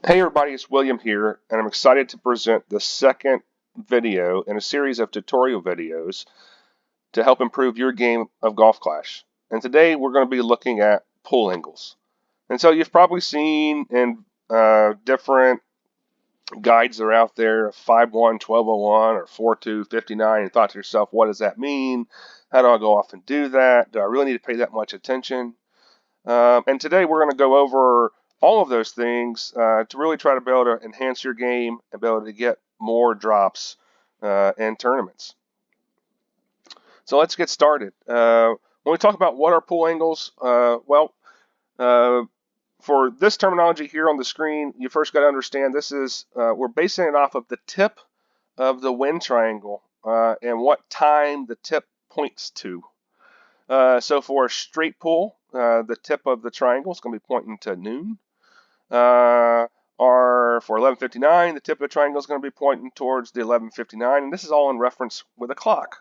Hey everybody, it's William here, and I'm excited to present the second video in a series of tutorial videos to help improve your game of Golf Clash. And today we're going to be looking at pull angles. And so you've probably seen in different guides that are out there, 5-1, 12-01, or 4-2, 59, and thought to yourself, what does that mean? How do I go off and do that? Do I really need to pay that much attention? And today we're going to go over all of those things to really try to be able to enhance your game and be able to get more drops in tournaments. So let's get started. When we talk about what are pull angles, for this terminology here on the screen, you first got to understand this is we're basing it off of the tip of the wind triangle and what time the tip points to. So for a straight pull, the tip of the triangle is going to be pointing to noon. Or for 11:59, the tip of the triangle is going to be pointing towards the 11:59, and this is all in reference with a clock.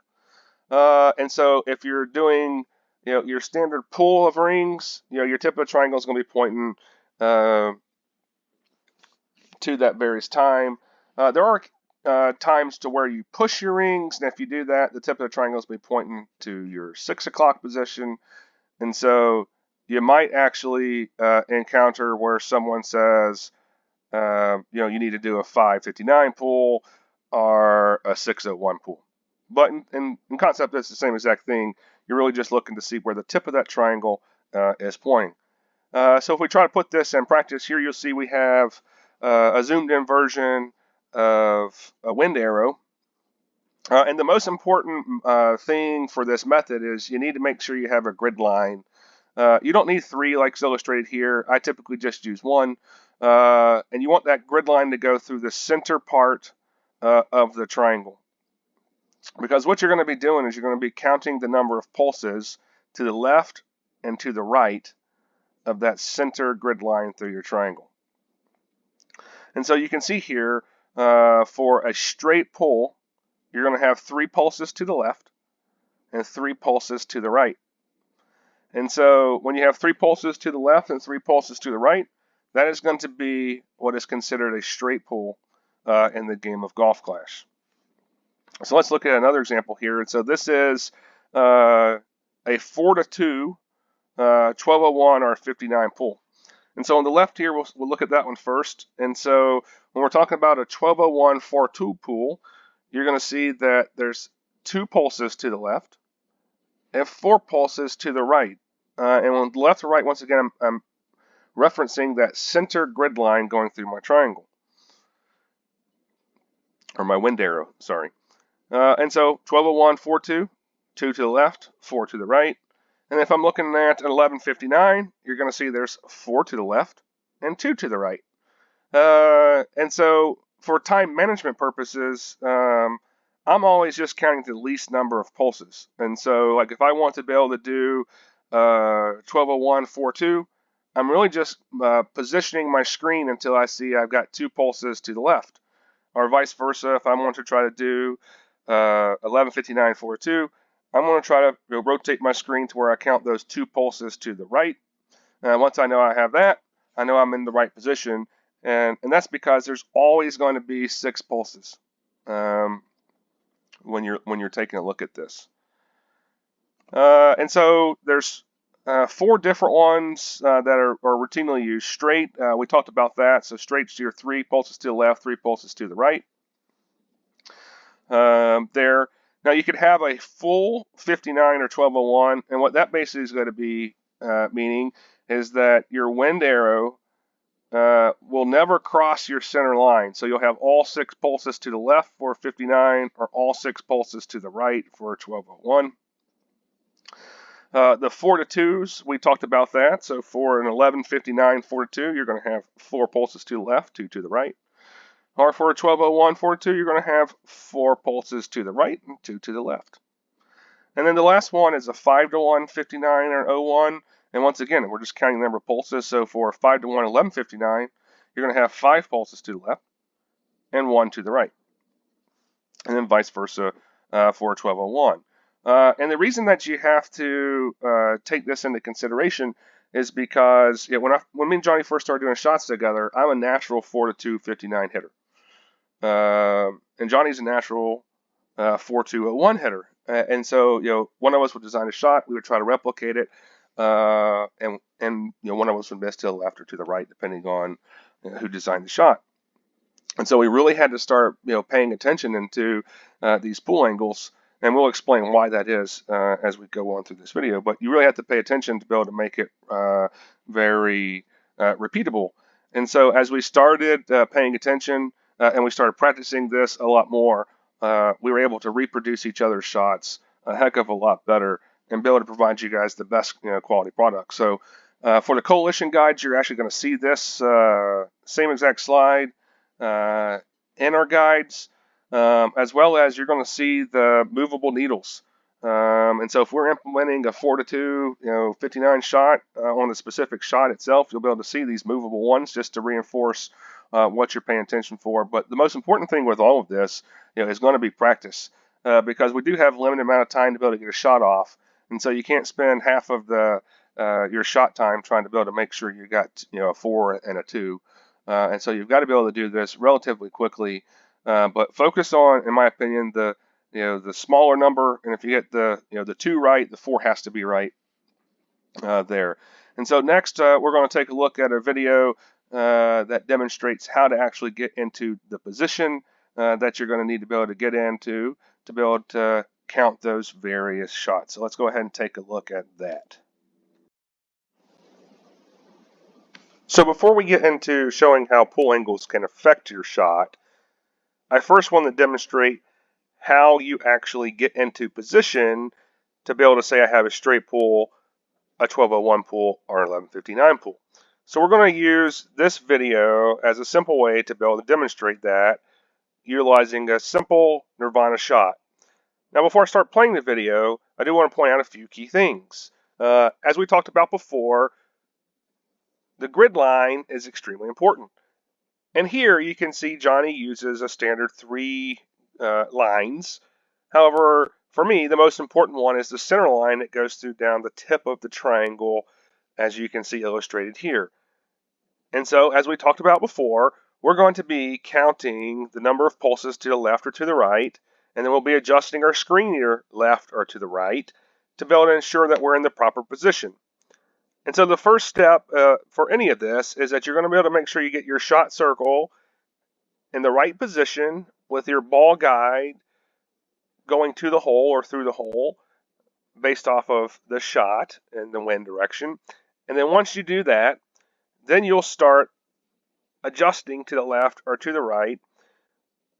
And so if you're doing, your standard pull of rings, your tip of the triangle is going to be pointing to that various time. There are times to where you push your rings, and if you do that, the tip of the triangle will be pointing to your 6 o'clock position. And so you might actually encounter where someone says, you need to do a 5:59 pull or a 6:01 pull. But in concept, it's the same exact thing. You're really just looking to see where the tip of that triangle is pointing. So if we try to put this in practice here, you'll see we have a zoomed in version of a wind arrow. And the most important thing for this method is you need to make sure you have a grid line. You don't need 3 like is illustrated here. I typically just use 1. And you want that grid line to go through the center part of the triangle. Because what you're going to be doing is you're going to be counting the number of pulses to the left and to the right of that center grid line through your triangle. And so you can see here for a straight pull, you're going to have 3 pulses to the left and 3 pulses to the right. And so when you have 3 pulses to the left and 3 pulses to the right, that is going to be what is considered a straight pull in the game of Golf Clash. So let's look at another example here. And so this is a 4-2, 12-01, or 59 pull. And so on the left here, we'll look at that one first. And so when we're talking about a 12-01, 4-2 pull, you're going to see that there's 2 pulses to the left and 4 pulses to the right. And on the left to right, once again, I'm referencing that center grid line going through my triangle, or my wind arrow, sorry. And so 12-01, 4-2, 2 to the left, 4 to the right. And if I'm looking at 11:59, you're going to see there's 4 to the left and 2 to the right. And so for time management purposes, I'm always just counting the least number of pulses. And so like if I want to be able to do 12-01, 4-2, I'm really just positioning my screen until I see I've got 2 pulses to the left. Or vice versa, if I want to try to do 11:59, 4-2, I'm going to try to rotate my screen to where I count those 2 pulses to the right. Once I know I have that, I know I'm in the right position. And that's because there's always going to be 6 pulses when you're taking a look at this. And so there's 4 different ones that are routinely used. Straight, we talked about that. So straight's your 3 pulses to the left, 3 pulses to the right. There. Now you could have a full 59 or 12-01, and what that basically is going to be meaning is that your wind arrow will never cross your center line. So you'll have all 6 pulses to the left for 59 or all 6 pulses to the right for a 12-01. The 4-2s, we talked about that. So for an 11:59, 4-2, you're going to have 4 pulses to the left, 2 to the right. Or for a 12-01, 4-2, you're going to have 4 pulses to the right and 2 to the left. And then the last one is a 5-1, 59, or 01. And once again, we're just counting the number of pulses. So for a 5-1, 11:59, you're going to have 5 pulses to the left and 1 to the right. And then vice versa for a 12-01. And the reason that you have to take this into consideration is because when me and Johnny first started doing shots together, I'm a natural 4-2 59 hitter, and Johnny's a natural 4-2 01 hitter. And so one of us would design a shot, we would try to replicate it, and one of us would miss to the left or to the right, depending on who designed the shot. And so we really had to start paying attention into these pool angles. And we'll explain why that is as we go on through this video. But you really have to pay attention to be able to make it very repeatable. And so as we started paying attention and we started practicing this a lot more, we were able to reproduce each other's shots a heck of a lot better and be able to provide you guys the best quality product. So for the Coalition guides, you're actually going to see this same exact slide in our guides. As well as you're going to see the movable needles. And so if we're implementing a 4-2, 59 shot on the specific shot itself, you'll be able to see these movable ones just to reinforce what you're paying attention for. But the most important thing with all of this, is going to be practice because we do have a limited amount of time to be able to get a shot off. And so you can't spend half of your shot time trying to be able to make sure you got a 4 and a 2. And so you've got to be able to do this relatively quickly. But focus on, in my opinion, the smaller number, and if you get the 2 right, the 4 has to be right there. And so next, we're going to take a look at a video that demonstrates how to actually get into the position that you're going to need to be able to get into to be able to count those various shots. So let's go ahead and take a look at that. So before we get into showing how pool angles can affect your shot, I first want to demonstrate how you actually get into position to be able to say I have a straight pool, a 1201 pool, or an 1159 pool. So we're going to use this video as a simple way to be able to demonstrate that utilizing a simple Nirvana shot. Now before I start playing the video, I do want to point out a few key things. As we talked about before, the grid line is extremely important. And here you can see Johnny uses a standard 3 lines. However, for me, the most important one is the center line that goes through down the tip of the triangle, as you can see illustrated here. And so, as we talked about before, we're going to be counting the number of pulses to the left or to the right, and then we'll be adjusting our screen either left or to the right to be able to ensure that we're in the proper position. And so the first step for any of this is that you're going to be able to make sure you get your shot circle in the right position with your ball guide going to the hole or through the hole based off of the shot and the wind direction. And then once you do that, then you'll start adjusting to the left or to the right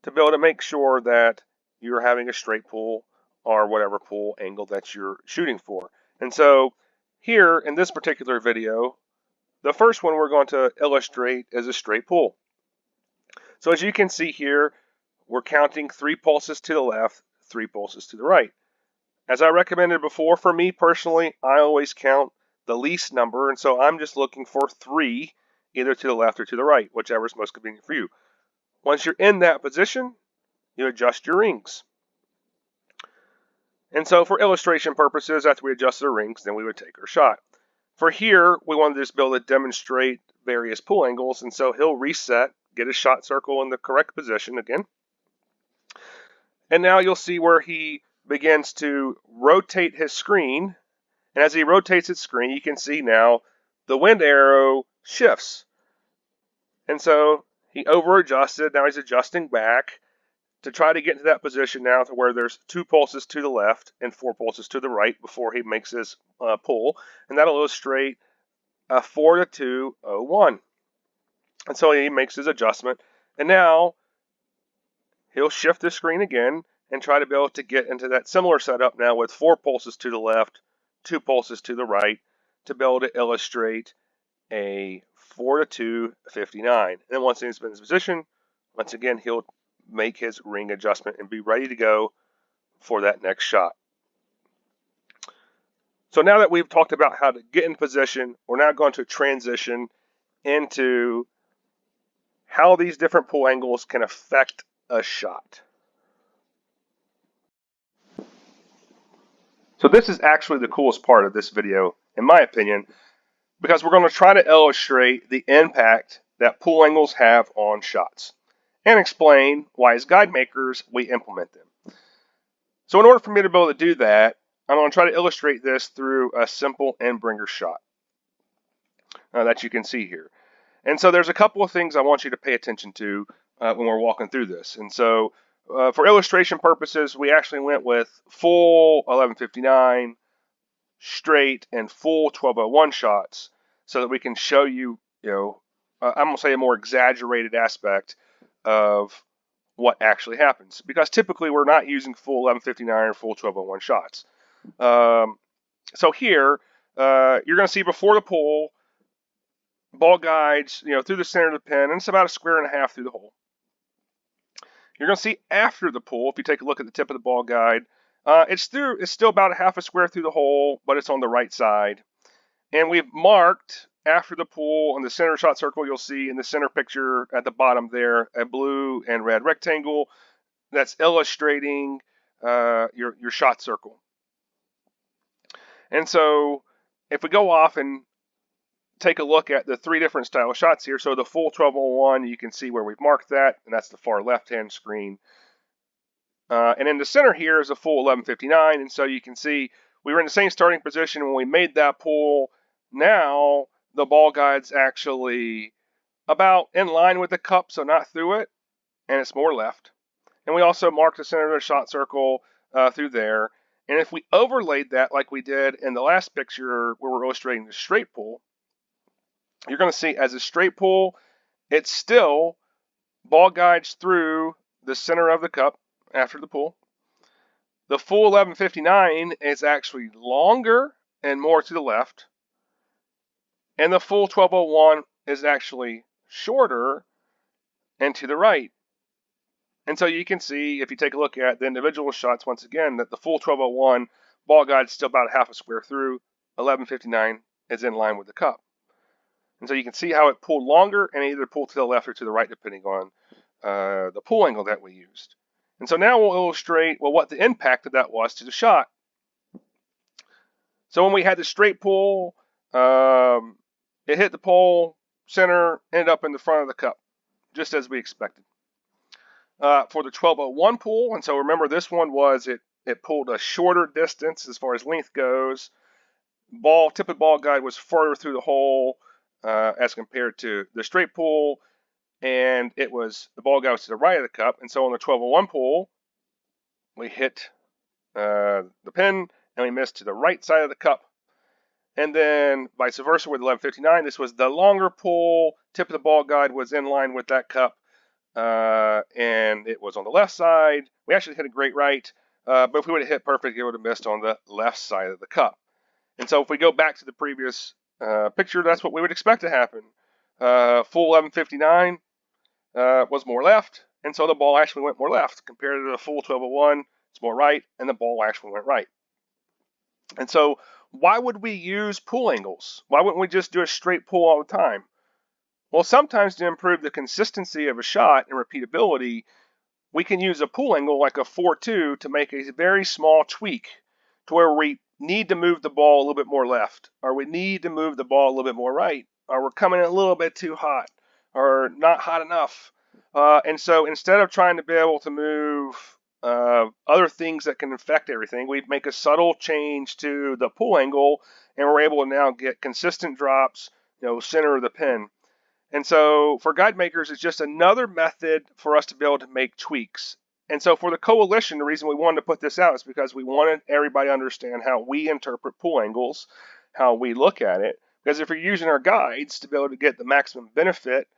to be able to make sure that you're having a straight pool or whatever pool angle that you're shooting for. And so here in this particular video, the first one we're going to illustrate is a straight pool. So as you can see here, we're counting 3 pulses to the left, 3 pulses to the right. As I recommended before, for me personally, I always count the least number, and so I'm just looking for 3, either to the left or to the right, whichever is most convenient for you. Once you're in that position, you adjust your rings. And so for illustration purposes, after we adjusted our rings, then we would take our shot. For here, we wanted to just be able to demonstrate various pool angles, and so he'll reset, get his shot circle in the correct position again. And now you'll see where he begins to rotate his screen. And as he rotates his screen, you can see now the wind arrow shifts. And so he over adjusted, now he's adjusting back to try to get into that position now to where there's 2 pulses to the left and 4 pulses to the right before he makes his pull. And that'll illustrate a 4-2 01. And so he makes his adjustment. And now he'll shift the screen again and try to be able to get into that similar setup now with 4 pulses to the left, 2 pulses to the right to be able to illustrate a 4-2 59. And then once he's been in his position, once again, he'll make his ring adjustment and be ready to go for that next shot. So now that we've talked about how to get in position, we're now going to transition into how these different pool angles can affect a shot. So this is actually the coolest part of this video, in my opinion, because we're going to try to illustrate the impact that pool angles have on shots and explain why as guide makers we implement them. So in order for me to be able to do that, I'm going to try to illustrate this through a simple end bringer shot that you can see here. And so there's a couple of things I want you to pay attention to when we're walking through this. And so for illustration purposes, we actually went with full 1159, straight, and full 1201 shots so that we can show you, I'm going to say a more exaggerated aspect of what actually happens. Because typically we're not using full 1159 or full 1201 shots. So here, you're going to see before the pull, ball guides, through the center of the pin, and it's about 1.5 squares through the hole. You're going to see after the pull, if you take a look at the tip of the ball guide, it's still about 1/2 square through the hole, but it's on the right side. And we've marked after the pull on the center shot circle. You'll see in the center picture at the bottom there a blue and red rectangle that's illustrating your shot circle. And so if we go off and take a look at the 3 different style shots here. So the full 1201, you can see where we've marked that, and that's the far left-hand screen. And in the center here is a full 1159, and so you can see we were in the same starting position when we made that pull. Now the ball guide's actually about in line with the cup, so not through it, and it's more left. And we also marked the center of the shot circle through there. And if we overlaid that like we did in the last picture where we're illustrating the straight pull, you're going to see as a straight pull, it's still ball guides through the center of the cup after the pull. The full 1159 is actually longer and more to the left. And the full 1201 is actually shorter and to the right. And so you can see, if you take a look at the individual shots, once again, that the full 1201 ball guide is still about 1/2 square through. 1159 is in line with the cup. And so you can see how it pulled longer and either pulled to the left or to the right, depending on the pull angle that we used. And so now we'll illustrate, what the impact of that was to the shot. So when we had the straight pull, it hit the pole center, ended up in the front of the cup, just as we expected. For the 1201 pull, and so remember this one was, it pulled a shorter distance as far as length goes. Tip of ball guide was farther through the hole, as compared to the straight pull, and the ball guide was to the right of the cup. And so on the 1201 pull, we hit the pin and we missed to the right side of the cup. And then vice versa with 1159, this was the longer pull, tip of the ball guide was in line with that cup, and it was on the left side. We actually hit a great right, but if we would have hit perfect, it would have missed on the left side of the cup. And so if we go back to the previous picture, that's what we would expect to happen. Full 1159 was more left, and so the ball actually went more left. Compared to the full 1201, it's more right, and the ball actually went right. And so why would we use pull angles? Why wouldn't we just do a straight pull all the time? Well, sometimes to improve the consistency of a shot and repeatability, we can use a pull angle like a 4-2 to make a very small tweak to where we need to move the ball a little bit more left, or we need to move the ball a little bit more right, or we're coming in a little bit too hot, or not hot enough. And so instead of trying to be able to move other things that can affect everything, we make a subtle change to the pull angle, and we're able to now get consistent drops, center of the pin. And so for guide makers, it's just another method for us to be able to make tweaks. And so for the coalition, the reason we wanted to put this out is because we wanted everybody to understand how we interpret pull angles, how we look at it. Because if you're using our guides to be able to get the maximum benefit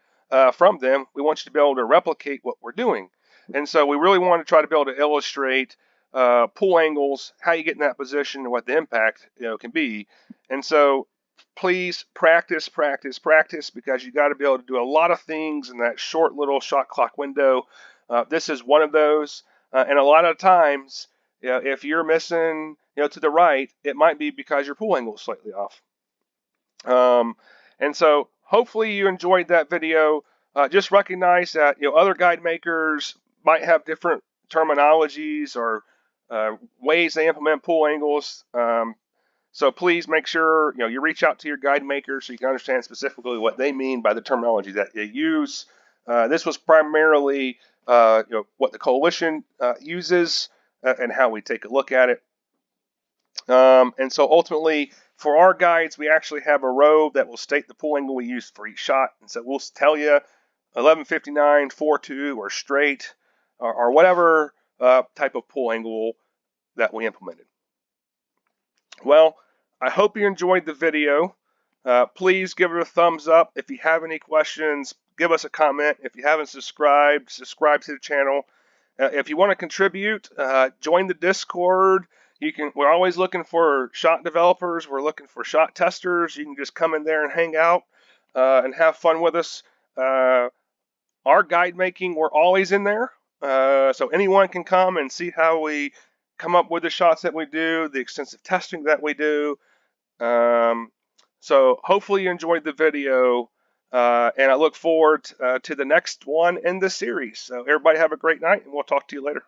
from them, we want you to be able to replicate what we're doing. And so we really want to try to be able to illustrate pull angles, how you get in that position, and what the impact can be. And so please practice, practice, practice, because you got to be able to do a lot of things in that short little shot clock window. This is one of those, and a lot of times, if you're missing, to the right, it might be because your pull angle is slightly off. And so hopefully you enjoyed that video. Just recognize that other guide makers might have different terminologies or ways they implement pull angles. So please make sure you reach out to your guide maker so you can understand specifically what they mean by the terminology that they use. This was primarily what the coalition uses and how we take a look at it. And so ultimately, for our guides, we actually have a row that will state the pull angle we use for each shot. And so we'll tell you 11:59, 4-2, or straight, or whatever type of pull angle that we implemented. Well, I hope you enjoyed the video. Please give it a thumbs up. If you have any questions, give us a comment. If you haven't subscribed, subscribe to the channel. If you want to contribute, join the Discord. We're always looking for shot developers. We're looking for shot testers. You can just come in there and hang out and have fun with us. Our guide making, we're always in there. So anyone can come and see how we come up with the shots that we do, the extensive testing that we do. So hopefully you enjoyed the video, and I look forward to the next one in the series. So everybody have a great night, and we'll talk to you later.